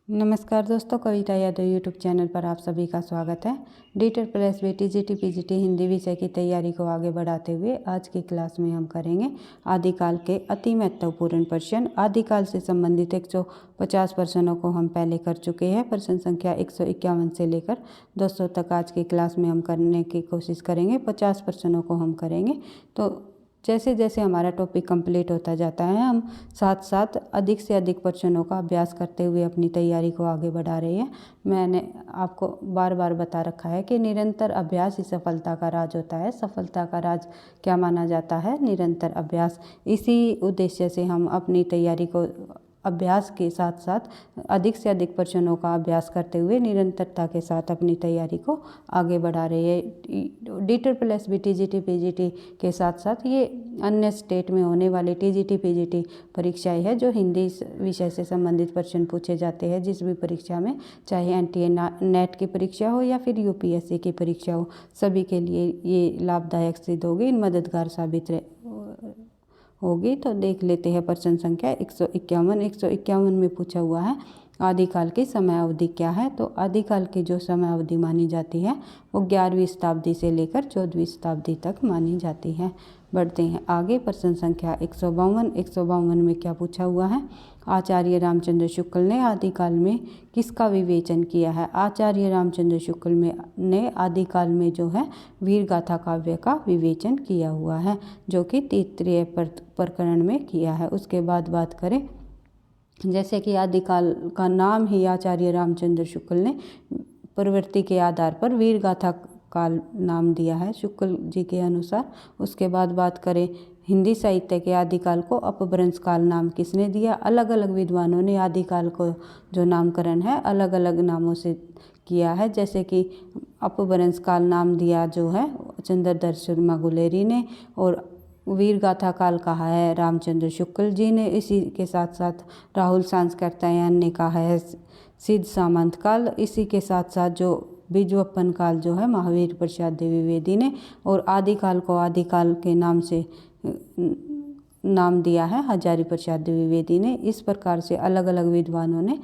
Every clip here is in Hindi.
नमस्कार दोस्तों, कविता यादव यूट्यूब चैनल पर आप सभी का स्वागत है। Detail plus B TGT PGT Hindi विषय की तैयारी को आगे बढ़ाते हुए आज की क्लास में हम करेंगे आदिकाल के अति महत्वपूर्ण प्रश्न। आदिकाल से संबंधित 150 प्रश्नों को हम पहले कर चुके हैं। प्रश्न संख्या 151 से लेकर 200 तक आज की क्लास में हम करने की कोशिश करेंगे। 50 प्रश्नों को हम करेंगे। तो जैसे जैसे हमारा टॉपिक कंप्लीट होता जाता है, हम साथ साथ अधिक से अधिक प्रश्नों का अभ्यास करते हुए अपनी तैयारी को आगे बढ़ा रहे हैं। मैंने आपको बार बार बता रखा है कि निरंतर अभ्यास ही सफलता का राज होता है। सफलता का राज क्या माना जाता है? निरंतर अभ्यास। इसी उद्देश्य से हम अपनी तैयारी को अभ्यास के साथ साथ अधिक से अधिक प्रश्नों का अभ्यास करते हुए निरंतरता के साथ अपनी तैयारी को आगे बढ़ा रहे हैं। Detail plus B TGT PGT के साथ साथ ये अन्य स्टेट में होने वाली टीजीटी पीजीटी परीक्षाएं है जो हिंदी विषय से संबंधित प्रश्न पूछे जाते हैं। जिस भी परीक्षा में, चाहे एनटीए नेट की परीक्षा हो या फिर यूपीएससी की परीक्षा हो, सभी के लिए ये लाभदायक सिद्ध होगी, मददगार साबित होगी। तो देख लेते हैं प्रश्न संख्या 151। 151 में पूछा हुआ है आदिकाल की समय अवधि क्या है। तो आदिकाल की जो समय अवधि मानी जाती है वो 11वीं शताब्दी से लेकर 14वीं शताब्दी तक मानी जाती है। बढ़ते हैं आगे। प्रश्न संख्या 152। 152 में क्या पूछा हुआ है? आचार्य रामचंद्र शुक्ल ने आदिकाल में किसका विवेचन किया है? आचार्य रामचंद्र शुक्ल ने आदिकाल में जो है वीर गाथा काव्य का विवेचन किया हुआ है, जो कि तैत्तिरीय प्रकरण में किया है। उसके बाद बात करें, जैसे कि आदिकाल का नाम ही आचार्य रामचंद्र शुक्ल ने प्रवृत्ति के आधार पर वीर गाथा काल नाम दिया है शुक्ल जी के अनुसार। उसके बाद बात करें हिंदी साहित्य के आदिकाल को अपभ्रंश काल नाम किसने दिया? अलग अलग विद्वानों ने आदिकाल को जो नामकरण है अलग अलग नामों से किया है। जैसे कि अपभ्रंश काल नाम दिया जो है चंद्रधर शर्मा गुलेरी ने, और वीर गाथा काल कहा है रामचंद्र शुक्ल जी ने। इसी के साथ साथ राहुल सांस्कृत्यायन ने कहा है सिद्ध सामंत काल। इसी के साथ साथ जो बिजवप्पन काल जो है महावीर प्रसाद द्विवेदी ने, और आदिकाल को आदिकाल के नाम से नाम दिया है हजारी प्रसाद द्विवेदी ने। इस प्रकार से अलग अलग विद्वानों ने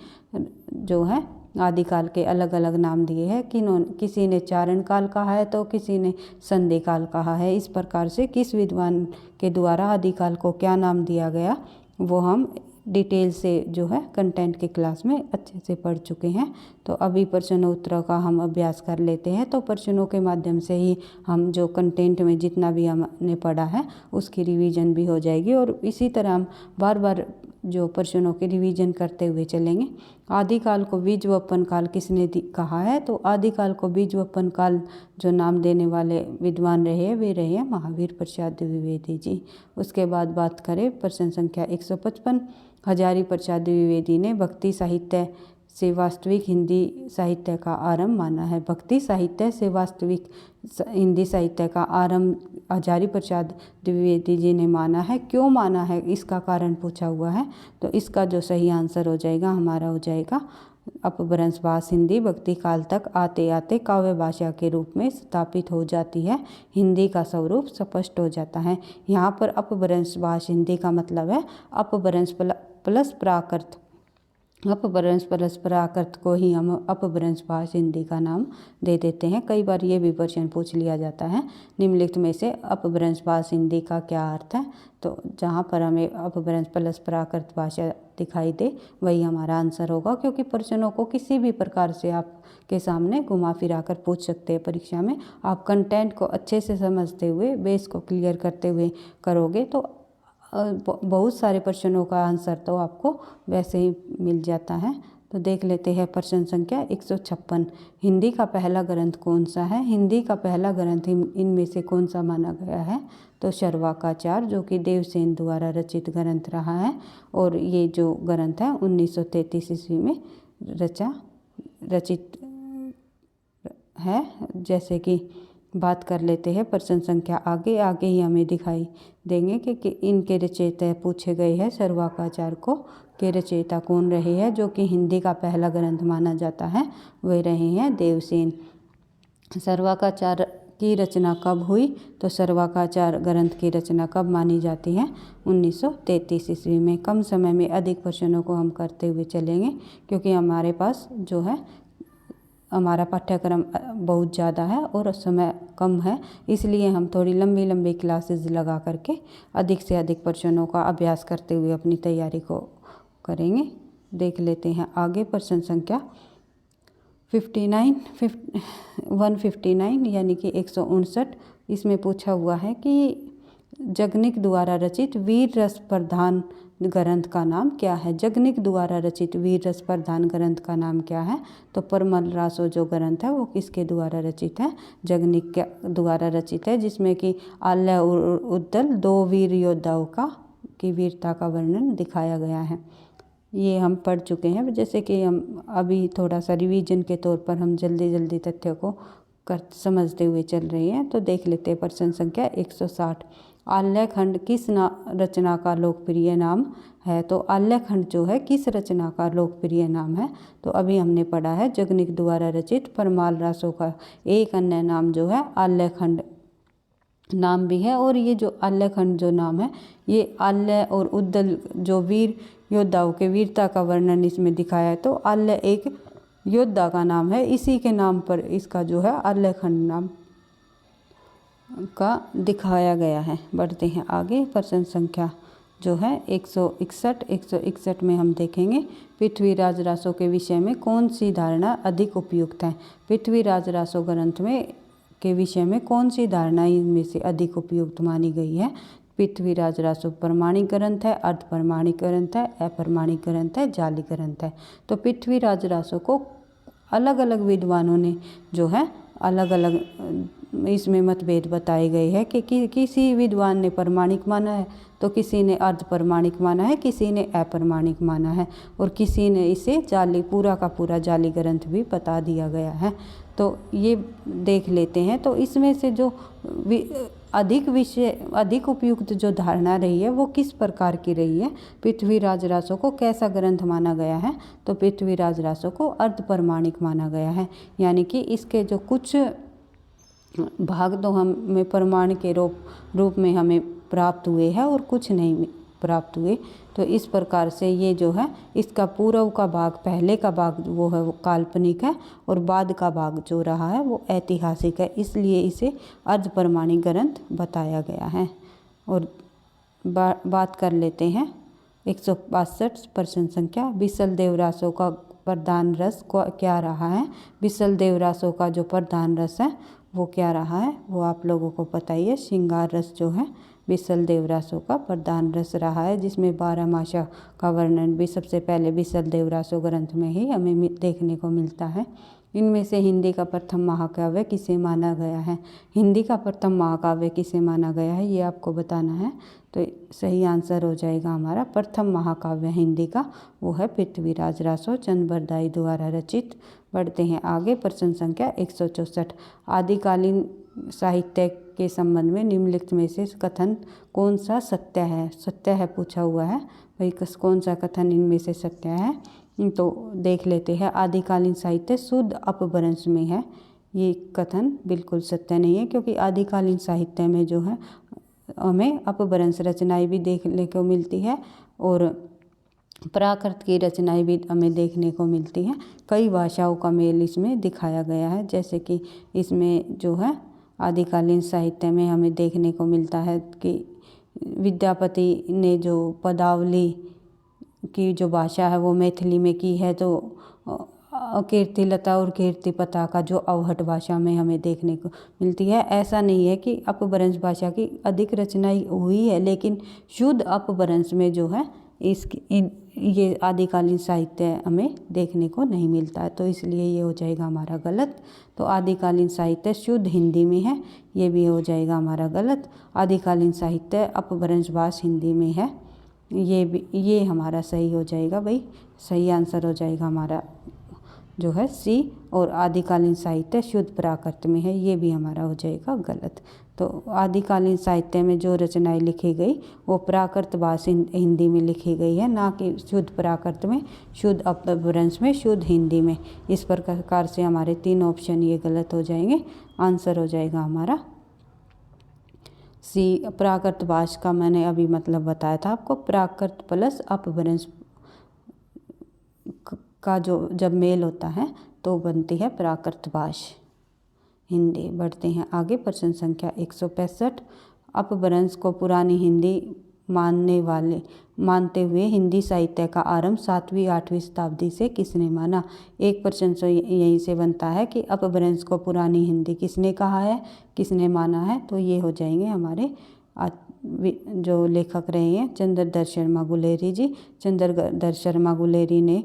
जो है आदिकाल के अलग अलग नाम दिए हैं। किसी ने चारण काल कहा है तो किसी ने संधि काल कहा है। इस प्रकार से किस विद्वान के द्वारा आदिकाल को क्या नाम दिया गया वो हम डिटेल से जो है कंटेंट के क्लास में अच्छे से पढ़ चुके हैं। तो अभी प्रश्नों उत्तरों का हम अभ्यास कर लेते हैं। तो प्रश्नों के माध्यम से ही हम जो कंटेंट में जितना भी हमने पढ़ा है उसकी रिवीजन भी हो जाएगी, और इसी तरह हम बार बार जो प्रश्नों की रिवीजन करते हुए चलेंगे। आदिकाल को बीजवपन काल किसने कहा है? तो आदिकाल को बीजवपन काल जो नाम देने वाले विद्वान रहे वे रहे महावीर प्रसाद द्विवेदी जी। उसके बाद बात करें प्रश्न संख्या 155। हजारी प्रसाद द्विवेदी ने भक्ति साहित्य से वास्तविक हिंदी साहित्य का आरंभ माना है। भक्ति साहित्य से वास्तविक हिंदी साहित्य का आरंभ हजारी प्रसाद द्विवेदी जी ने माना है। क्यों माना है इसका कारण पूछा हुआ है। तो इसका जो सही आंसर हो जाएगा हमारा हो जाएगा अपभ्रंश भाषा हिंदी भक्ति काल तक आते आते काव्य भाषा के रूप में स्थापित हो जाती है। हिंदी का स्वरूप स्पष्ट हो जाता है। यहाँ पर अपभ्रंश भाषा हिंदी का मतलब है अपभ्रंश प्लस प्राकृत। अपभ्रंश प्लस प्राकृत को ही हम अपभ्रंश भाषा हिंदी का नाम दे देते हैं। कई बार ये भी प्रश्न पूछ लिया जाता है निम्नलिखित में से अपभ्रंश भाषा हिंदी का क्या अर्थ है। तो जहाँ पर हमें अपभ्रंश प्लस प्राकृत भाषा दिखाई दे वही हमारा आंसर होगा, क्योंकि प्रश्नों को किसी भी प्रकार से आपके सामने घुमा फिरा कर पूछ सकते हैं परीक्षा में। आप कंटेंट को अच्छे से समझते हुए बेस को क्लियर करते हुए करोगे तो बहुत सारे प्रश्नों का आंसर तो आपको वैसे ही मिल जाता है। तो देख लेते हैं प्रश्न संख्या 156। हिंदी का पहला ग्रंथ कौन सा है? हिंदी का पहला ग्रंथ इनमें से कौन सा माना गया है? तो सर्वाकाचार, जो कि देवसेन द्वारा रचित ग्रंथ रहा है, और ये जो ग्रंथ है 1933 ईस्वी में रचित है। जैसे कि बात कर लेते हैं प्रश्न संख्या आगे ही हमें दिखाई देंगे कि इनके रचयिता पूछे गए हैं। सर्वाकाचार को के रचयिता कौन रहे हैं? जो कि हिंदी का पहला ग्रंथ माना जाता है वे रहे हैं देवसेन। सर्वाकाचार की रचना कब हुई? तो सर्वाकाचार ग्रंथ की रचना कब मानी जाती है? 1933 ईस्वी में। कम समय में अधिक प्रश्नों को हम करते हुए चलेंगे, क्योंकि हमारे पास जो है हमारा पाठ्यक्रम बहुत ज़्यादा है और समय कम है, इसलिए हम थोड़ी लंबी लंबी क्लासेस लगा करके अधिक से अधिक प्रश्नों का अभ्यास करते हुए अपनी तैयारी को करेंगे। देख लेते हैं आगे प्रश्न संख्या 159 यानी कि 159। इसमें पूछा हुआ है कि जगनिक द्वारा रचित वीर रस प्रधान ग्रंथ का नाम क्या है? जगनिक द्वारा रचित वीर रस प्रधान ग्रंथ का नाम क्या है? तो परमल रासो जो ग्रंथ है वो किसके द्वारा रचित है? जगनिक के द्वारा रचित है, जिसमें कि आल्य और उद्दल दो वीर योद्धाओं की वीरता का वर्णन दिखाया गया है। ये हम पढ़ चुके हैं, जैसे कि हम अभी थोड़ा सा रिवीजन के तौर पर हम जल्दी जल्दी तथ्यों को समझते हुए चल रहे हैं। तो देख लेते हैं प्रश्न संख्या 160। आल्यखंड किस रचना का लोकप्रिय नाम है? तो आल्यखंड जो है किस रचना का लोकप्रिय नाम है? तो अभी हमने पढ़ा है जगनिक द्वारा रचित परमाल रासो का एक अन्य नाम जो है आल्यखंड नाम भी है। और ये जो आल्यखंड जो नाम है, ये आल्य और उद्दल जो वीर योद्धाओं के वीरता का वर्णन इसमें दिखाया है। तो आल्य एक योद्धा का नाम है, इसी के नाम पर इसका जो है आल्यखंड नाम का दिखाया गया है। बढ़ते हैं आगे। प्रश्न संख्या जो है 161 में हम देखेंगे पृथ्वीराज रासो के विषय में कौन सी धारणा अधिक उपयुक्त है? पृथ्वीराज रासो ग्रंथ में के विषय में कौन सी धारणा इनमें से अधिक उपयुक्त मानी गई है? पृथ्वीराज रासो प्रमाणिक ग्रंथ है, अर्ध प्रमाणिक ग्रंथ है, अप्रमाणिक ग्रंथ है, जाली ग्रंथ है। तो पृथ्वीराज रासो को अलग अलग विद्वानों ने जो है अलग अलग इसमें मतभेद बताए गए हैं कि किसी विद्वान ने प्रमाणिक माना है, तो किसी ने अर्ध प्रमाणिक माना है, किसी ने अप्रमाणिक माना है, और किसी ने इसे जाली पूरा का पूरा जाली ग्रंथ भी बता दिया गया है। तो ये देख लेते हैं। तो इसमें से जो अधिक उपयुक्त जो धारणा रही है वो किस प्रकार की रही है? पृथ्वीराज रासो को कैसा ग्रंथ माना गया है? तो पृथ्वीराज रासो को अर्ध प्रमाणिक माना गया है, यानी कि इसके जो कुछ भाग तो हमें प्रमाण के रूप में हमें प्राप्त हुए हैं और कुछ नहीं प्राप्त हुए। तो इस प्रकार से ये जो है इसका पूर्व का भाग, पहले का भाग वो है वो काल्पनिक है, और बाद का भाग जो रहा है वो ऐतिहासिक है, इसलिए इसे अर्ध प्रमाणिक ग्रंथ बताया गया है। और बात कर लेते हैं 162 प्रश्न संख्या। बिसल देव रासो का प्रधान रस क्या रहा है? बिसल देव रासो का जो प्रधान रस है वो क्या रहा है? वो आप लोगों को पता ही है, श्रृंगार रस जो है बिसल देव रासो का प्रधान रस रहा है, जिसमें 12 मासा का वर्णन भी सबसे पहले बिसल देव रासो ग्रंथ में ही हमें देखने को मिलता है। इनमें से हिंदी का प्रथम महाकाव्य किसे माना गया है? हिंदी का प्रथम महाकाव्य किसे माना गया है ये आपको बताना है। तो सही आंसर हो जाएगा हमारा प्रथम महाकाव्य हिंदी का वो है पृथ्वीराज रासो चंद्रबरदाई द्वारा रचित। बढ़ते हैं आगे। प्रश्न संख्या 164। आदिकालीन साहित्य के संबंध में निम्नलिखित में से कथन कौन सा सत्य है? सत्य है पूछा हुआ है भाई, कौन सा कथन इनमें से सत्य है? तो देख लेते हैं। आदिकालीन साहित्य शुद्ध अपभ्रंश में है, ये कथन बिल्कुल सत्य नहीं है, क्योंकि आदिकालीन साहित्य में जो है हमें अपभ्रंश रचनाएं भी देखने को मिलती है और प्राकृत की रचनाएं भी हमें देखने को मिलती हैं। कई भाषाओं का मेल इसमें दिखाया गया है, जैसे कि इसमें जो है आदिकालीन साहित्य में हमें देखने को मिलता है कि विद्यापति ने जो पदावली की जो भाषा है वो मैथिली में की है, तो कीर्तिलता और कीर्तिपता का जो अवहट भाषा में हमें देखने को मिलती है। ऐसा नहीं है कि अपभ्रंश भाषा की अधिक रचनाएं हुई है, लेकिन शुद्ध अपभ्रंश में जो है ये आदिकालीन साहित्य हमें देखने को नहीं मिलता है, तो इसलिए ये हो जाएगा हमारा गलत। तो आदिकालीन साहित्य शुद्ध हिंदी में है, ये भी हो जाएगा हमारा गलत। आदिकालीन साहित्य अपभ्रंश भाषा हिंदी में है, ये हमारा सही हो जाएगा भाई, सही आंसर हो जाएगा हमारा जो है सी। और आदिकालीन साहित्य शुद्ध प्राकृत में है, ये भी हमारा हो जाएगा गलत। तो आदिकालीन साहित्य में जो रचनाएं लिखी गई वो प्राकृत भाषा हिंदी में लिखी गई है, ना कि शुद्ध प्राकृत में, शुद्ध अपभ्रंश में, शुद्ध हिंदी में। इस प्रकार से हमारे 3 ऑप्शन ये गलत हो जाएंगे। आंसर हो जाएगा हमारा सी। प्राकृत भाषा का मैंने अभी मतलब बताया था आपको, प्राकृत प्लस अपभ्रंश का जो जब मेल होता है तो बनती है प्राकृत भाषा हिंदी। बढ़ते हैं आगे, प्रश्न संख्या 165। अपभ्रंश को पुरानी हिंदी मानते हुए हिंदी साहित्य का आरंभ 7वीं 8वीं शताब्दी से किसने माना। एक प्रश्न तो यहीं से बनता है कि अपभ्रंश को पुरानी हिंदी किसने कहा है, किसने माना है। तो ये हो जाएंगे हमारे जो लेखक रहे हैं चंद्रधर शर्मा गुलेरी जी। चंद्रधर शर्मा गुलेरी ने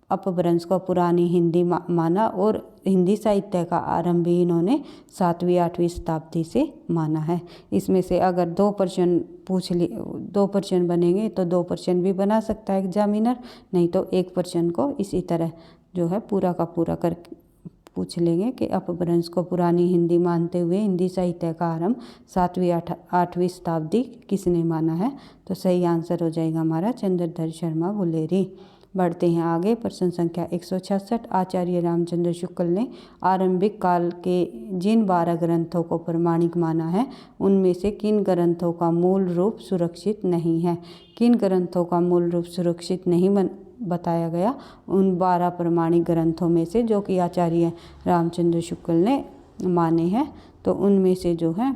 अपभ्रंश को पुरानी हिंदी माना और हिंदी साहित्य का आरंभ भी इन्होंने 7वीं 8वीं शताब्दी से माना है। इसमें से अगर 2 प्रश्न बनेंगे तो 2 प्रश्न भी बना सकता है एग्जामिनर, नहीं तो 1 प्रश्न को इसी तरह जो है पूरा का पूरा कर पूछ लेंगे कि अपभ्रंश को पुरानी हिंदी मानते हुए हिंदी साहित्य का आरंभ 7वीं 8वीं शताब्दी किसने माना है। तो सही आंसर हो जाएगा हमारा चंद्रधर शर्मा गुलेरी। बढ़ते हैं आगे, प्रश्न संख्या 166। आचार्य रामचंद्र शुक्ल ने आरंभिक काल के जिन 12 ग्रंथों को प्रमाणिक माना है उनमें से किन ग्रंथों का मूल रूप सुरक्षित नहीं है। किन ग्रंथों का मूल रूप सुरक्षित नहीं बताया गया उन 12 प्रमाणिक ग्रंथों में से, जो कि आचार्य रामचंद्र शुक्ल ने माने हैं। तो उनमें से जो है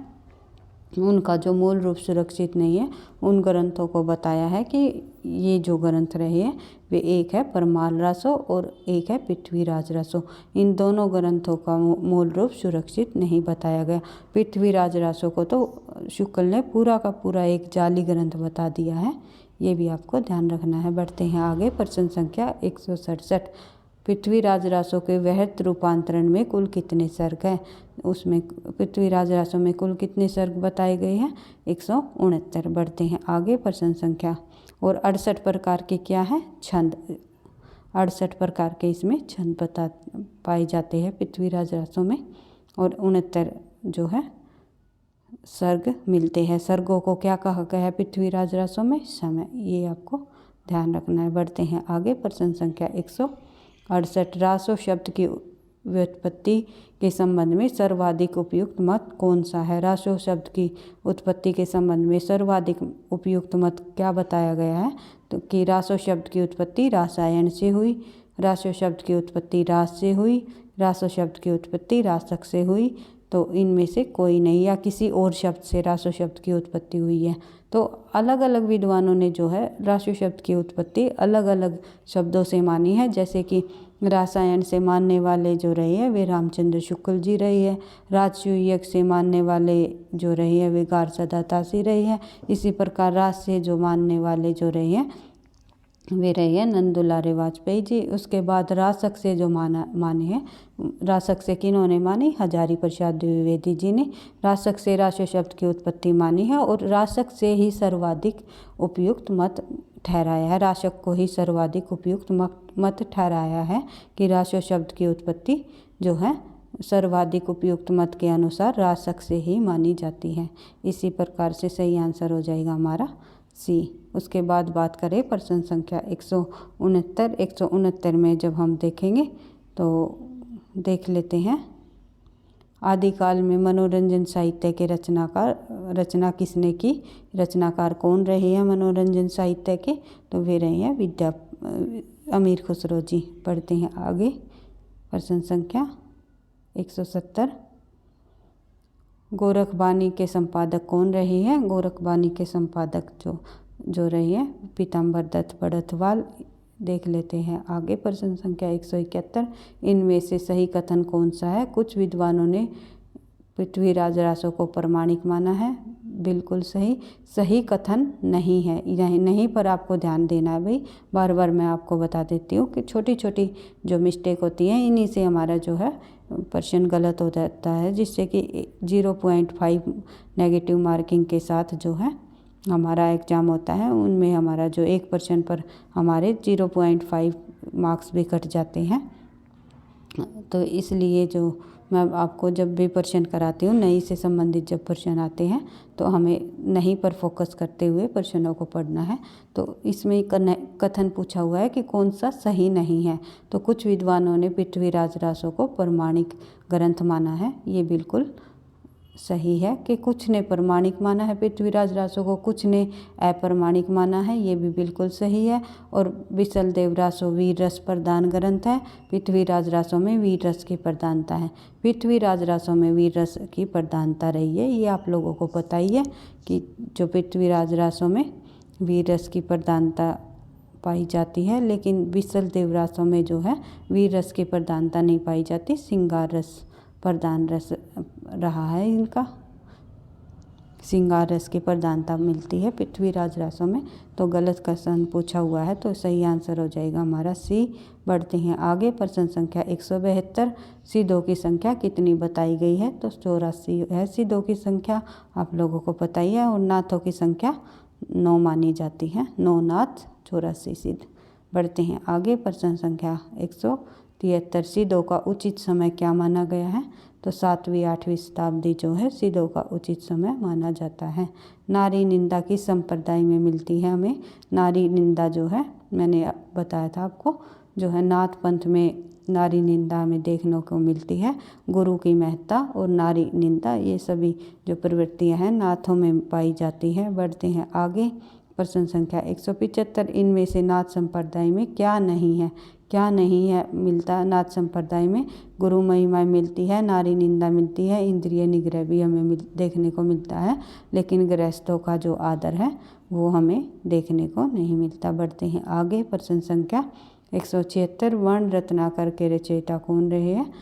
उनका जो मूल रूप सुरक्षित नहीं है उन ग्रंथों को बताया है कि ये जो ग्रंथ रहे हैं वे एक है परमाल रासो और एक है पृथ्वीराज रासो। इन दोनों ग्रंथों का मूल रूप सुरक्षित नहीं बताया गया। पृथ्वीराज रासो को तो शुक्ल ने पूरा का पूरा एक जाली ग्रंथ बता दिया है, ये भी आपको ध्यान रखना है। बढ़ते हैं आगे, प्रश्न संख्या 167। पृथ्वीराज रासो के वृहत रूपांतरण में कुल कितने सर्ग हैं। उसमें पृथ्वीराज रासो में कुल कितने सर्ग बताए गए हैं, 169। बढ़ते हैं आगे, प्रश्न संख्या और 68 प्रकार के क्या है छंद। 68 प्रकार के इसमें छंद पाए जाते हैं पृथ्वीराज रासो में, और 69 जो है सर्ग मिलते हैं। सर्गों को क्या कहा गया है पृथ्वीराज रासो में, समय, ये आपको ध्यान रखना है। बढ़ते हैं आगे, प्रश्न संख्या 168। रासो शब्द की व्युत्पत्ति के संबंध में सर्वाधिक उपयुक्त मत कौन सा है। रासो शब्द की उत्पत्ति के संबंध में सर्वाधिक उपयुक्त मत क्या बताया गया है, तो कि रासो शब्द की उत्पत्ति रासायन से हुई, रासो शब्द की उत्पत्ति रास से हुई, रासो शब्द की उत्पत्ति रासक से हुई। तो इनमें से कोई नहीं, या किसी और शब्द से रासो शब्द की उत्पत्ति हुई है। तो अलग अलग विद्वानों ने जो है रासो शब्द की उत्पत्ति अलग अलग शब्दों से मानी है। जैसे कि रासायन से मानने वाले जो रहे हैं वे रामचंद्र शुक्ल जी रहे हैं, राजसूयक से मानने वाले जो रहे हैं वे गारसदा तासी रहे हैं। इसी प्रकार रास से जो मानने वाले जो रहे हैं वे रहे हैं नंदुलारे वाजपेयी जी। उसके बाद रासक से जो माने हैं, रासक से किन्होंने मानी, हजारी प्रसाद द्विवेदी जी ने रासक से रासो शब्द की उत्पत्ति मानी है, और रासक से ही सर्वाधिक उपयुक्त मत ठहराया है। रासक को ही सर्वाधिक उपयुक्त मत ठहराया है कि रासो शब्द की उत्पत्ति जो है सर्वाधिक उपयुक्त मत के अनुसार रासक से ही मानी जाती है। इसी प्रकार से सही आंसर हो जाएगा हमारा सी। उसके बाद बात करें प्रश्न संख्या 169। 169 में जब हम देखेंगे तो देख लेते हैं, आदिकाल में मनोरंजन साहित्य के रचना किसने की, रचनाकार कौन रहे हैं मनोरंजन साहित्य के, तो वे रहे हैं अमीर खुसरो जी। पढ़ते हैं आगे, प्रश्न संख्या 170। गोरखबानी के संपादक कौन रहे हैं। गोरखबानी के संपादक जो रहे हैं पीताम्बर दत्त बड़थवाल। देख लेते हैं आगे, प्रश्न संख्या 171। इनमें से सही कथन कौन सा है। कुछ विद्वानों ने पृथ्वीराज रासो को प्रमाणिक माना है, बिल्कुल सही। सही कथन नहीं है, नहीं पर आपको ध्यान देना है भाई, बार बार मैं आपको बता देती हूँ कि छोटी छोटी जो मिस्टेक होती हैं इन्हीं से हमारा जो है प्रश्न गलत हो जाता है, जिससे कि 0.5 नेगेटिव मार्किंग के साथ जो है हमारा एग्ज़ाम होता है, उनमें हमारा जो 1 प्रश्न पर हमारे 0.5 मार्क्स भी कट जाते हैं। तो इसलिए जो मैं आपको जब भी प्रश्न कराती हूँ नई से संबंधित जब प्रश्न आते हैं तो हमें नहीं पर फोकस करते हुए प्रश्नों को पढ़ना है। तो इसमें कथन पूछा हुआ है कि कौन सा सही नहीं है। तो कुछ विद्वानों ने पृथ्वीराज रासो को प्रमाणिक ग्रंथ माना है, ये बिल्कुल सही है कि कुछ ने प्रमाणिक माना है पृथ्वीराज रासो को, कुछ ने अप्रमाणिक माना है, ये भी बिल्कुल सही है। और विसल देव रासो वीर रस प्रधान ग्रंथ है, पृथ्वीराज रासो में वीर रस की प्रधानता है। पृथ्वीराज रासो में वीर रस की प्रधानता रही है, ये आप लोगों को पता ही है कि जो पृथ्वीराज रासो में वीर रस की प्रधानता पाई जाती है, लेकिन विसल देव रासो में जो है वीर रस की प्रधानता नहीं पाई जाती, श्रृंगार रस प्रधान रस रहा है इनका, श्रृंगार रस की प्रधानता मिलती है पृथ्वीराज रासों में। तो गलत क्वेश्चन पूछा हुआ है, तो सही आंसर हो जाएगा हमारा सी। बढ़ते हैं आगे, प्रश्न संख्या 172, सिद्धों की संख्या कितनी बताई गई है? तो 84 है सिद्धों की संख्या, आप लोगों को पता ही है। और नाथों की संख्या 9 मानी जाती है, 9 नाथ 84 सिद्ध। बढ़ते हैं आगे, प्रश्न संख्या 173, सिद्धों का उचित समय क्या माना गया है? तो 7वीं 8वीं शताब्दी जो है सिद्धों का उचित समय माना जाता है। नारी निंदा किस संप्रदाय में मिलती है हमें? नारी निंदा जो है मैंने बताया था आपको, जो है नाथ पंथ में नारी निंदा हमें देखने को मिलती है। गुरु की महत्ता और नारी निंदा, ये सभी जो प्रवृत्तियां हैं नाथों में पाई जाती है। बढ़ते हैं आगे, प्रश्न संख्या 175, इनमें से नाथ संप्रदाय में क्या नहीं है? क्या नहीं है मिलता नाथ संप्रदाय में? गुरु महिमा मिलती है, नारी निंदा मिलती है, इंद्रिय निग्रह भी हमें देखने को मिलता है, लेकिन गृहस्थों का जो आदर है वो हमें देखने को नहीं मिलता। बढ़ते हैं आगे, प्रश्न संख्या 176, वर्ण रत्नाकर के रचयिता कौन रहे हैं?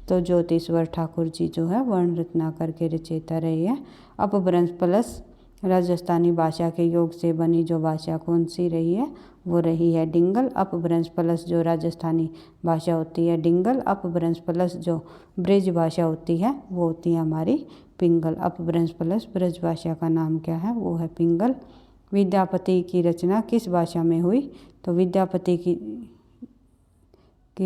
तो ज्योतिश्वर ठाकुर जी जो है वर्ण रत्नाकर के रचयिता रहे हैं। अपभ्रंश प्लस राजस्थानी भाषा के योग से बनी जो भाषा कौन सी रही है? वो रही है डिंगल। अपभ्रंश प्लस जो राजस्थानी भाषा होती है डिंगल, अपभ्रंश प्लस जो ब्रज भाषा होती है वो होती है हमारी पिंगल। अपभ्रंश प्लस ब्रज भाषा का नाम क्या है? वो है पिंगल। विद्यापति की रचना किस भाषा में हुई? तो विद्यापति की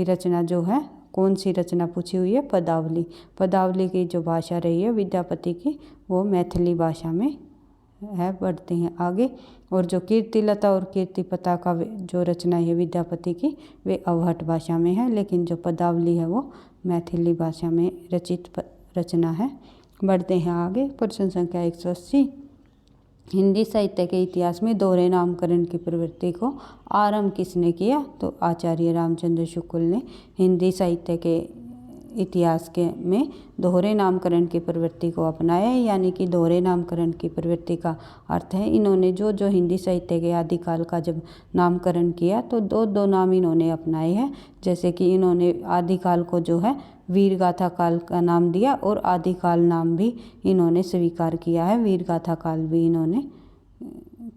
रचना जो है कौन सी रचना पूछी हुई है? पदावली। पदावली की जो भाषा रही है विद्यापति की वो मैथिली भाषा में है। बढ़ते हैं आगे, और जो कीर्तिलता और कीर्तिपता का जो रचना है विद्यापति की वे अवहट भाषा में है, लेकिन जो पदावली है वो मैथिली भाषा में रचित रचना है। बढ़ते हैं आगे, प्रश्न संख्या 180, हिंदी साहित्य के इतिहास में दोहरे नामकरण की प्रवृत्ति को आरंभ किसने किया? तो आचार्य रामचंद्र शुक्ल ने हिंदी साहित्य के इतिहास के में दोहरे नामकरण की प्रवृत्ति को अपनाया है। यानी कि दोहरे नामकरण की प्रवृत्ति का अर्थ है इन्होंने जो हिंदी साहित्य के आदिकाल का जब नामकरण किया तो दो नाम इन्होंने अपनाए हैं। जैसे कि इन्होंने आदिकाल को जो है वीर गाथा काल का नाम दिया और आदिकाल नाम भी इन्होंने स्वीकार किया है। वीर गाथा काल भी इन्होंने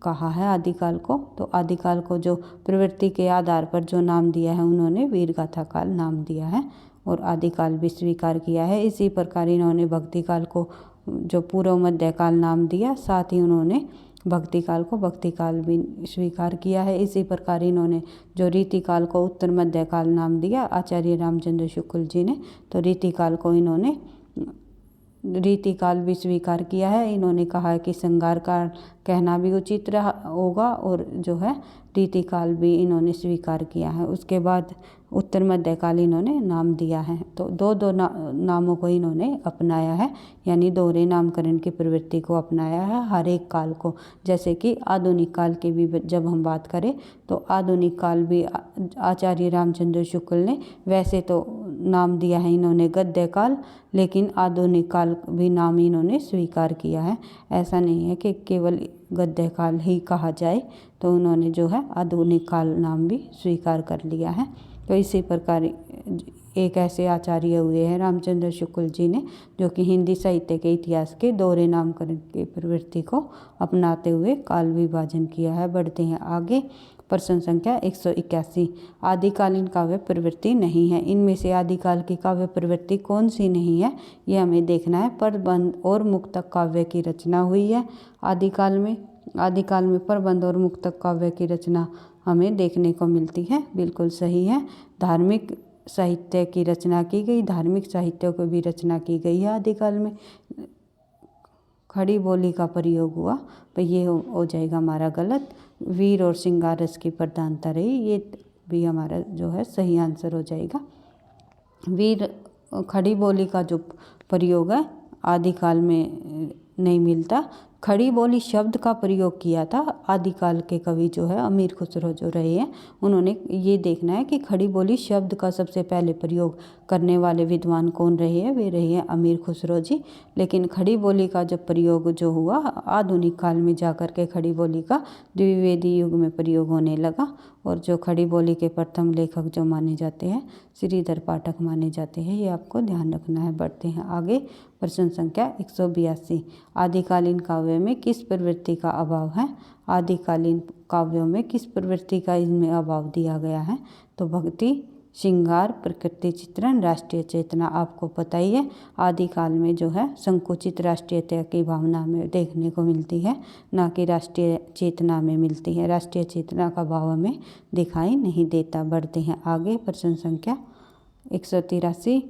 कहा है आदिकाल को। तो आदिकाल को जो प्रवृत्ति के आधार पर जो नाम दिया है उन्होंने वीर गाथा काल नाम दिया है और आदिकाल भी स्वीकार किया है। इसी प्रकार इन्होंने भक्तिकाल को जो पूर्व मध्यकाल नाम दिया, साथ ही उन्होंने भक्तिकाल को भक्तिकाल भी स्वीकार किया है। इसी प्रकार इन्होंने जो रीतिकाल को उत्तर मध्यकाल नाम दिया आचार्य रामचंद्र शुक्ल जी ने, तो रीतिकाल को इन्होंने रीतिकाल भी स्वीकार किया है। इन्होंने कहा है कि श्रृंगार काल कहना भी उचित रहा होगा और जो है रीतिकाल भी इन्होंने स्वीकार किया है। उसके बाद उत्तर मध्यकाल इन्होंने नाम दिया है। तो दो नामों को इन्होंने अपनाया है, यानी दोहरे नामकरण की प्रवृत्ति को अपनाया है हर एक काल को। जैसे कि आधुनिक काल की भी जब हम बात करें तो आधुनिक काल भी आचार्य रामचंद्र शुक्ल ने वैसे तो नाम दिया है इन्होंने गद्य काल, लेकिन आधुनिक काल भी नाम इन्होंने स्वीकार किया है। ऐसा नहीं है कि केवल गद्य काल ही कहा जाए, तो उन्होंने जो है आधुनिक काल नाम भी स्वीकार कर लिया है। तो इसी प्रकार एक ऐसे आचार्य हुए हैं रामचंद्र शुक्ल जी ने जो कि हिंदी साहित्य के इतिहास के दोहरे नामकरण की प्रवृत्ति को अपनाते हुए काल विभाजन किया है। बढ़ते हैं आगे, प्रश्न संख्या 181, आदिकालीन काव्य प्रवृत्ति नहीं है। इनमें से आदिकाल की काव्य प्रवृत्ति कौन सी नहीं है, ये हमें देखना है। प्रबंध और मुक्तक काव्य की रचना हुई है आदिकाल में प्रबंध और मुक्तक काव्य की रचना हमें देखने को मिलती है, बिल्कुल सही है। धार्मिक साहित्य की रचना की गई, धार्मिक साहित्यों की भी रचना की गई है आदिकाल में। खड़ी बोली का प्रयोग हुआ, तो ये हो जाएगा हमारा गलत। वीर और श्रृंगार रस की प्रधानता रही, ये भी हमारा जो है सही आंसर हो जाएगा। वीर खड़ी बोली का जो प्रयोग है आदिकाल में नहीं मिलता। खड़ी बोली शब्द का प्रयोग किया था आदिकाल के कवि जो है अमीर खुसरो जो रहे हैं, उन्होंने ये देखना है कि खड़ी बोली शब्द का सबसे पहले प्रयोग करने वाले विद्वान कौन रहे हैं, वे रहे हैं अमीर खुसरो जी। लेकिन खड़ी बोली का जब प्रयोग जो हुआ आधुनिक काल में जाकर के खड़ी बोली का द्विवेदी युग में प्रयोग होने लगा। और जो खड़ी बोली के प्रथम लेखक जो माने जाते हैं श्रीधर पाठक माने जाते हैं, ये आपको ध्यान रखना है। बढ़ते हैं आगे। प्रश्न संख्या 182। आदिकालीन काव्य में किस प्रवृत्ति का अभाव है? आदिकालीन काव्यों में किस प्रवृत्ति का इनमें अभाव दिया गया है? तो भक्ति, श्रृंगार, प्रकृति चित्रण, राष्ट्रीय चेतना। आपको पता ही है आदिकाल में जो है संकुचित राष्ट्रीयता की भावना में देखने को मिलती है, ना कि राष्ट्रीय चेतना में मिलती है। राष्ट्रीय चेतना का भाव हमें दिखाई नहीं देता। बढ़ते हैं आगे। प्रश्न संख्या 183।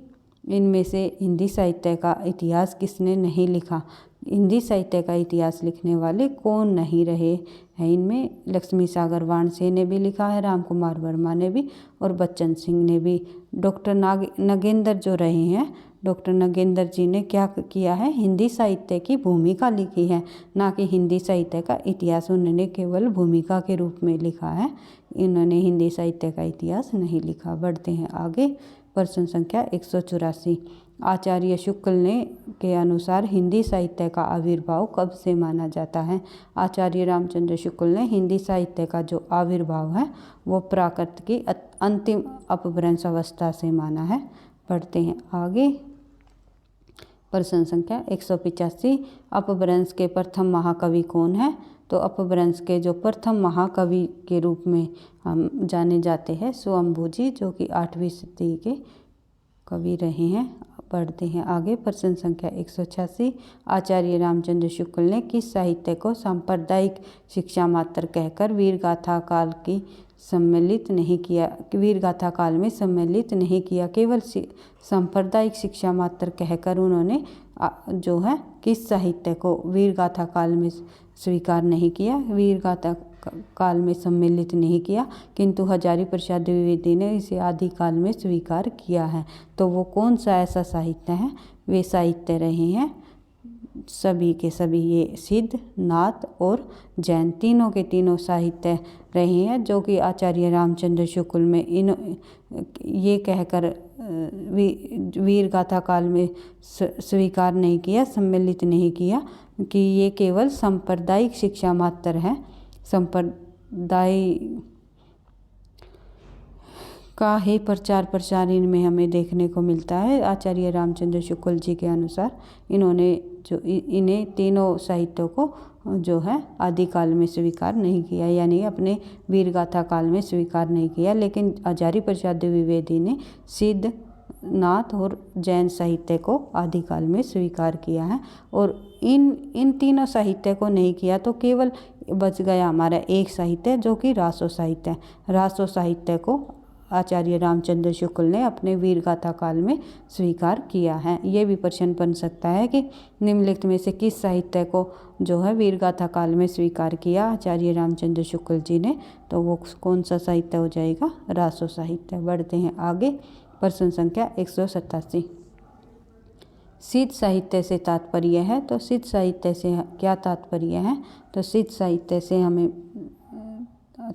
इनमें से हिंदी साहित्य का इतिहास किसने नहीं लिखा? हिंदी साहित्य का इतिहास लिखने वाले कौन नहीं रहे हैं? इनमें लक्ष्मी सागर वाणसे ने भी लिखा है, राम कुमार वर्मा ने भी, और बच्चन सिंह ने भी। डॉक्टर नगेंद्र जो रहे हैं, डॉक्टर नगेंद्र जी ने क्या किया है? हिंदी साहित्य की भूमिका लिखी है, ना कि हिंदी साहित्य का इतिहास। उन्होंने केवल भूमिका के रूप में लिखा है, इन्होंने हिंदी साहित्य का इतिहास नहीं लिखा। बढ़ते हैं आगे। प्रश्न संख्या 184। आचार्य शुक्ल ने के अनुसार हिंदी साहित्य का आविर्भाव कब से माना जाता है? आचार्य रामचंद्र शुक्ल ने हिंदी साहित्य का जो आविर्भाव है वो प्राकृत की अंतिम अपभ्रंश अवस्था से माना है। बढ़ते हैं आगे। प्रश्न संख्या 185। अपभ्रंश के प्रथम महाकवि कौन है? तो अपभ्रंश के जो प्रथम महाकवि के रूप में हम जाने जाते हैं स्वयंभू जी, जो कि 8वीं सदी के कवि रहे हैं। पढ़ते हैं आगे। प्रश्न संख्या 186। आचार्य रामचंद्र शुक्ल ने किस साहित्य को सांप्रदायिक शिक्षा मात्र कहकर वीरगाथा काल की सम्मिलित नहीं किया? वीरगाथा काल में सम्मिलित नहीं किया, केवल सांप्रदायिक शिक्षा मात्र कहकर उन्होंने जो है किस साहित्य को वीरगाथा काल में स्वीकार नहीं किया, वीरगाथा काल में सम्मिलित नहीं किया, किंतु हजारी प्रसाद द्विवेदी ने इसे आदिकाल में स्वीकार किया है। तो वो कौन सा ऐसा साहित्य है? वे साहित्य रहे हैं सभी के सभी ये सिद्ध, नाथ और जैन, तीनों के तीनों साहित्य रहे हैं, जो कि आचार्य रामचंद्र शुक्ल में ये कहकर वीरगाथा काल में स्वीकार नहीं किया, सम्मिलित नहीं किया कि ये केवल सांप्रदायिक शिक्षा मात्र है। संप्रदाय का ही प्रचार प्रसार इनमें हमें देखने को मिलता है। आचार्य रामचंद्र शुक्ल जी के अनुसार इन्होंने जो इन्हें तीनों साहित्यों को जो है आदिकाल में स्वीकार नहीं किया, यानी अपने वीरगाथा काल में स्वीकार नहीं किया। लेकिन हजारी प्रसाद द्विवेदी ने सिद्ध, नाथ और जैन साहित्य को आदिकाल में स्वीकार किया है। और इन तीनों साहित्य को नहीं किया तो केवल बच गया हमारा एक साहित्य, जो कि रासो साहित्य है। रासो साहित्य को आचार्य रामचंद्र शुक्ल ने अपने वीरगाथा काल में स्वीकार किया है। ये भी प्रश्न बन सकता है कि निम्नलिखित में से किस साहित्य को जो है वीरगाथा काल में स्वीकार किया आचार्य रामचंद्र शुक्ल जी ने? तो वो कौन सा साहित्य हो जाएगा? रासो साहित्य। बढ़ते हैं आगे। प्रश्न संख्या 187। सिद्ध साहित्य से तात्पर्य है, तो सिद्ध साहित्य से क्या तात्पर्य है? तो सिद्ध साहित्य से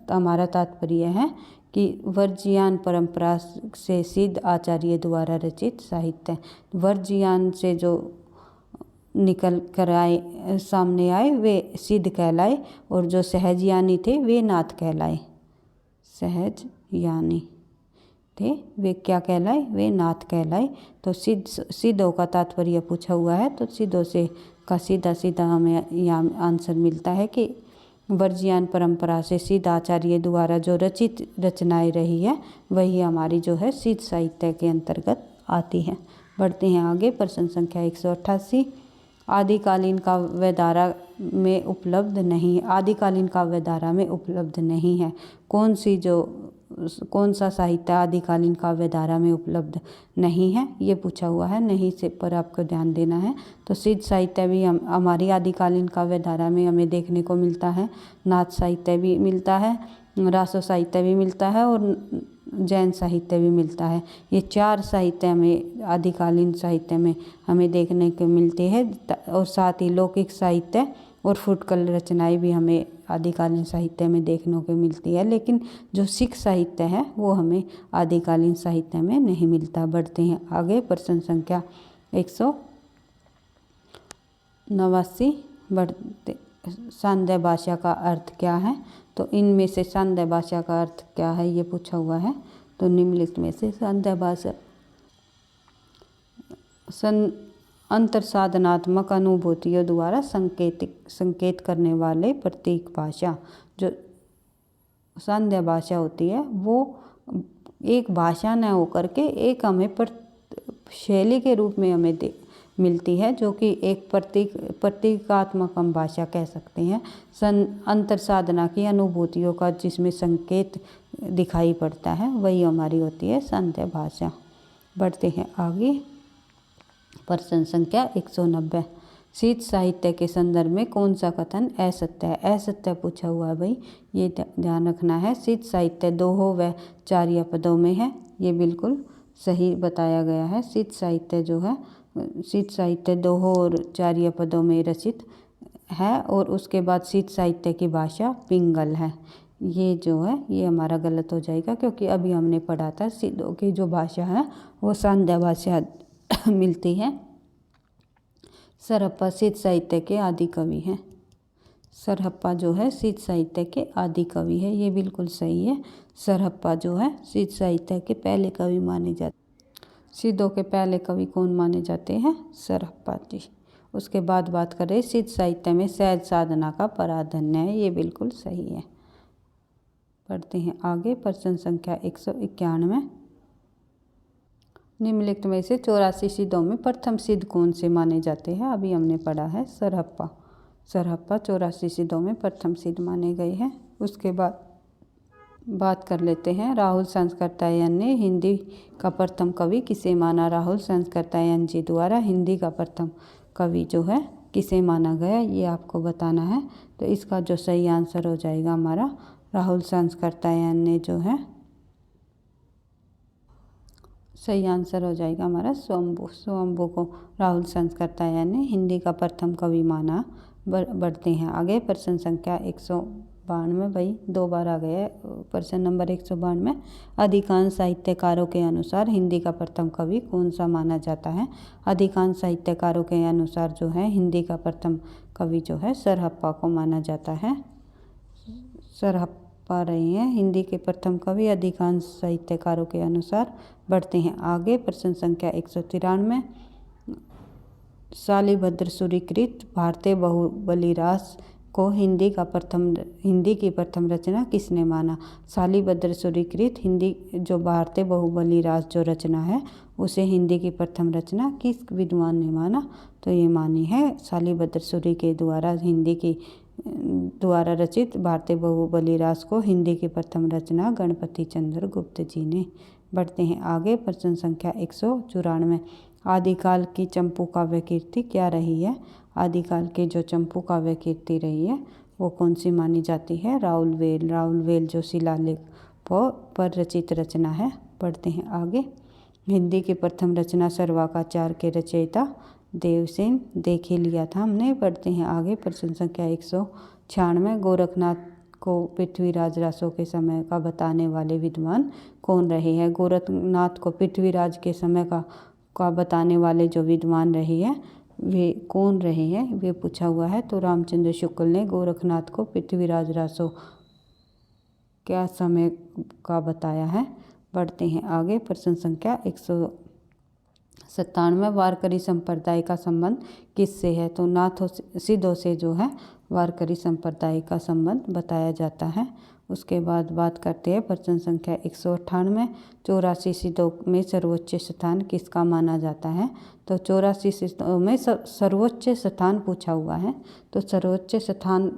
हमारा तात्पर्य है कि वर्जियान परंपरा से सिद्ध आचार्य द्वारा रचित साहित्य। वर्जियान से जो निकल कर आए, सामने आए, वे सिद्ध कहलाए, और जो सहजयानी थे वे नाथ कहलाए। सहजयानी थे वे क्या कहलाए? वे नाथ कहलाए। तो सिद्धों का तात्पर्य पूछा हुआ है, तो सिद्धों से का सीधा सीधा हमें यहाँ आंसर मिलता है कि वर्जियान परंपरा से सिद्ध आचार्य द्वारा जो रचित रचनाएं रही है वही हमारी जो है सिद्ध साहित्य के अंतर्गत आती है। बढ़ते हैं आगे। प्रश्न संख्या 188। आदिकालीन काव्यधारा में उपलब्ध नहीं, आदिकालीन काव्यधारा में उपलब्ध नहीं है। कौन सी जो कौन सा साहित्य आदिकालीन काव्य धारा में उपलब्ध नहीं है, ये पूछा हुआ है। नहीं से पर आपको ध्यान देना है। तो सिद्ध साहित्य भी हमारी आदिकालीन काव्य धारा में हमें देखने को मिलता है। नाथ साहित्य भी मिलता है, रासो साहित्य भी मिलता है और जैन साहित्य भी मिलता है। ये 4 साहित्य हमें आदिकालीन साहित्य में हमें देखने को मिलती है। और साथ ही लौकिक साहित्य और फुटकल रचनाएं भी हमें आदिकालीन साहित्य में देखने को मिलती है। लेकिन जो सिख साहित्य है वो हमें आदिकालीन साहित्य में नहीं मिलता। बढ़ते हैं आगे। प्रश्न संख्या 189। बढ़ते सांध्य भाषा का अर्थ क्या है? तो इनमें से सांध्य भाषा का अर्थ क्या है ये पूछा हुआ है। तो निम्नलिखित में से सांध्य भाषा अंतर साधनात्मक अनुभूतियों द्वारा संकेत करने वाले प्रतीक भाषा। जो सांध्य भाषा होती है वो एक भाषा न होकर के एक हमें शैली के रूप में हमें मिलती है, जो कि एक प्रतीकात्मक हम भाषा कह सकते हैं। अंतर साधना की अनुभूतियों का जिसमें संकेत दिखाई पड़ता है वही हमारी होती है सांध्य भाषा। बढ़ते हैं आगे। प्रश्न संख्या 190। सिद्ध साहित्य के संदर्भ में कौन सा कथन असत्य है? असत्य पूछा हुआ है भाई, ये ध्यान रखना है। सिद्ध साहित्य दोहों व चार्य पदों में है, ये बिल्कुल सही बताया गया है। सिद्ध साहित्य जो है, सिद्ध साहित्य दोहों और चार्य पदों में रचित है। और उसके बाद सिद्ध साहित्य की भाषा पिंगल है। ये जो है ये हमारा गलत हो जाएगा, क्योंकि अभी हमने पढ़ा था सिद्धों की जो भाषा है वो सांध्य भाषा मिलती है। सरहप्पा सिद्ध साहित्य के आदि कवि हैं। सरहप्पा जो है सिद्ध साहित्य के आदि कवि है, ये बिल्कुल सही है। सरहप्पा जो है सिद्ध साहित्य के पहले कवि माने जाते। सिद्धों के पहले कवि कौन माने जाते हैं? सरहप्पा जी। उसके बाद बात करें सिद्ध साहित्य में सहज साधना का प्राधान्य है, ये बिल्कुल सही है। पढ़ते हैं आगे। प्रश्न संख्या 191। निम्नलिखित में से 84 सिद्धों में प्रथम सिद्ध कौन से माने जाते हैं? अभी हमने पढ़ा है सरहप्पा। सरहप्पा 84 सिद्धों में प्रथम सिद्ध माने गए हैं। उसके बाद बात कर लेते हैं राहुल संस्कृतायन ने हिंदी का प्रथम कवि किसे माना? राहुल संस्कृतायन जी द्वारा हिंदी का प्रथम कवि जो है किसे माना गया, ये आपको बताना है। तो इसका जो सही आंसर हो जाएगा हमारा राहुल संस्कृतायन ने जो है सही आंसर हो जाएगा हमारा स्वयंभू को राहुल संस्कृतायन ने हिंदी का प्रथम कवि माना। बढ़ते हैं आगे। प्रश्न संख्या 192 भाई 2 बार आ गया। प्रश्न नंबर 192। अधिकांश साहित्यकारों के अनुसार हिंदी का प्रथम कवि कौन सा माना जाता है? अधिकांश साहित्यकारों के अनुसार जो है हिंदी का प्रथम कवि जो है सरहप्पा को माना जाता है। सरहप्पा रहे हैं हिंदी के प्रथम कवि अधिकांश साहित्यकारों के अनुसार। बढ़ते हैं आगे। प्रश्न संख्या 193। शालिभद्र सूरीकृत भारतीय बाहुबली रास को हिंदी की प्रथम रचना किसने माना? शालिभद्र सूरीकृत हिंदी जो भारतीय बाहुबली रास जो रचना है उसे हिंदी की प्रथम रचना किस विद्वान ने माना? तो ये मानी है शालिभद्र सूरी के द्वारा हिंदी की द्वारा रचित भारतीय बाहुबली रास को हिंदी की प्रथम रचना गणपति चंद्र गुप्त जी ने। बढ़ते हैं आगे। प्रश्न संख्या 194। आदिकाल की चंपू काव्य कीर्ति क्या रही है? आदिकाल की जो चंपू काव्य कीर्ति रही है वो कौन सी मानी जाती है? राउलवेल जो शिलालेख पर रचित रचना है। बढ़ते हैं आगे। हिंदी की प्रथम रचना सर्वाकाचार के रचयिता देवसेन देख ही लिया था हमने। बढ़ते हैं आगे। प्रश्न संख्या 196। गोरखनाथ को पृथ्वीराज रासों के समय का बताने वाले विद्वान कौन रहे हैं? गोरखनाथ को पृथ्वीराज के समय का बताने वाले जो विद्वान रहे हैं वे कौन रहे हैं, वे पूछा हुआ है। तो रामचंद्र शुक्ल ने गोरखनाथ को पृथ्वीराज रासों क्या समय का बताया है। बढ़ते हैं आगे। प्रश्न संख्या 197। वारकरी संप्रदाय का संबंध किससे है? तो नाथों सिद्धों से जो है वारकरी संप्रदाय का संबंध बताया जाता है। उसके बाद बात करते हैं प्रश्न संख्या 198। 84 सिद्धों में सर्वोच्च स्थान किसका माना जाता है? तो 84 सिद्धों में सर्वोच्च स्थान पूछा हुआ है। तो सर्वोच्च स्थान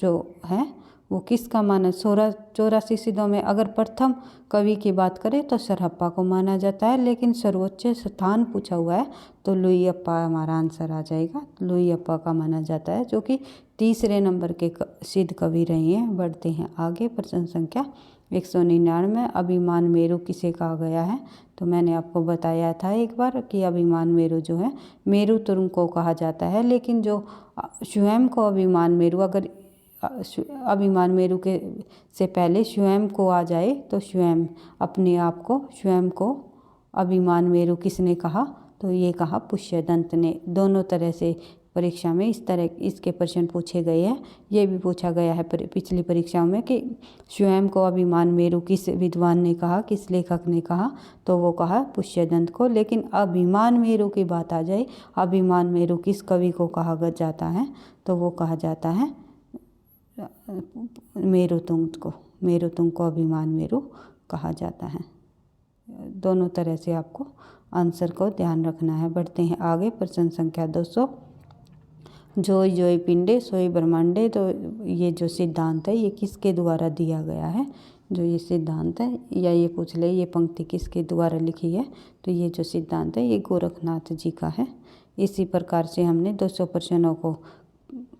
जो है वो किसका माना 84 सिद्धों में अगर प्रथम कवि की बात करें तो सरहप्पा को माना जाता है, लेकिन सर्वोच्च स्थान पूछा हुआ है तो लुइयप्पा हमारा आंसर आ जाएगा। लुइयप्पा का माना जाता है, जो कि तीसरे नंबर के सिद्ध कवि रहे हैं। बढ़ते हैं आगे। प्रश्न संख्या 199, अभिमान मेरु किसे कहा गया है? तो मैंने आपको बताया था एक बार कि अभिमान मेरु जो है मेरु तुरंग को कहा जाता है, लेकिन जो स्वयं को अभिमान मेरु, अगर अभिमान मेरु के से पहले स्वयं को आ जाए तो स्वयं अपने आप को, स्वयं को अभिमान मेरु किसने कहा? तो ये कहा पुष्यदंत ने। दोनों तरह से परीक्षा में इस तरह इसके प्रश्न पूछे गए हैं। ये भी पूछा गया है पिछली परीक्षाओं में कि स्वयं को अभिमान मेरु किस विद्वान ने कहा, किस लेखक ने कहा? तो वो कहा पुष्यदंत को। लेकिन अभिमान मेरु की बात आ जाए, अभिमान मेरु किस कवि को कहा जाता है? तो वो कहा जाता है मेरुतुंग को। मेरुतुंग को अभिमान मेरु कहा जाता है। दोनों तरह से आपको आंसर को ध्यान रखना है। बढ़ते हैं आगे। प्रश्न संख्या 200, जोय जोय पिंडे सोई ब्रह्मांडे। तो ये जो सिद्धांत है ये किसके द्वारा दिया गया है? जो ये सिद्धांत है, या ये पूछ ले ये पंक्ति किसके द्वारा लिखी है? तो ये जो सिद्धांत है ये गोरखनाथ जी का है। इसी प्रकार से हमने 200 प्रश्नों को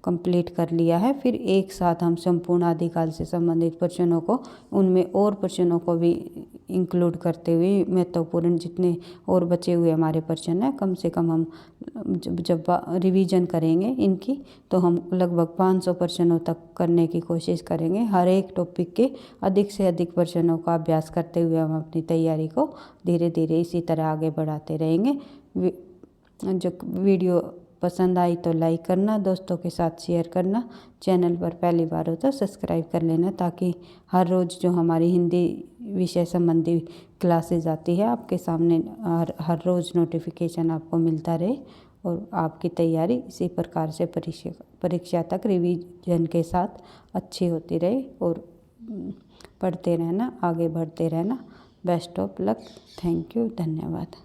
कंप्लीट कर लिया है। फिर एक साथ हम संपूर्ण आदिकाल से संबंधित प्रश्नों को, उनमें और प्रश्नों को भी इंक्लूड करते हुए महत्वपूर्ण जितने और बचे हुए हमारे प्रश्न हैं, कम से कम हम जब रिवीजन करेंगे इनकी तो हम लगभग 500 प्रश्नों तक करने की कोशिश करेंगे। हर एक टॉपिक के अधिक से अधिक प्रश्नों का अभ्यास करते हुए हम अपनी तैयारी को धीरे धीरे इसी तरह आगे बढ़ाते रहेंगे। जो वीडियो पसंद आई तो लाइक करना, दोस्तों के साथ शेयर करना, चैनल पर पहली बार हो तो सब्सक्राइब कर लेना, ताकि हर रोज़ जो हमारी हिंदी विषय संबंधी क्लासेस आती है आपके सामने हर रोज़ नोटिफिकेशन आपको मिलता रहे और आपकी तैयारी इसी प्रकार से परीक्षा तक रिवीजन के साथ अच्छी होती रहे और पढ़ते रहना, आगे बढ़ते रहना। Best of luck. Thank you. धन्यवाद।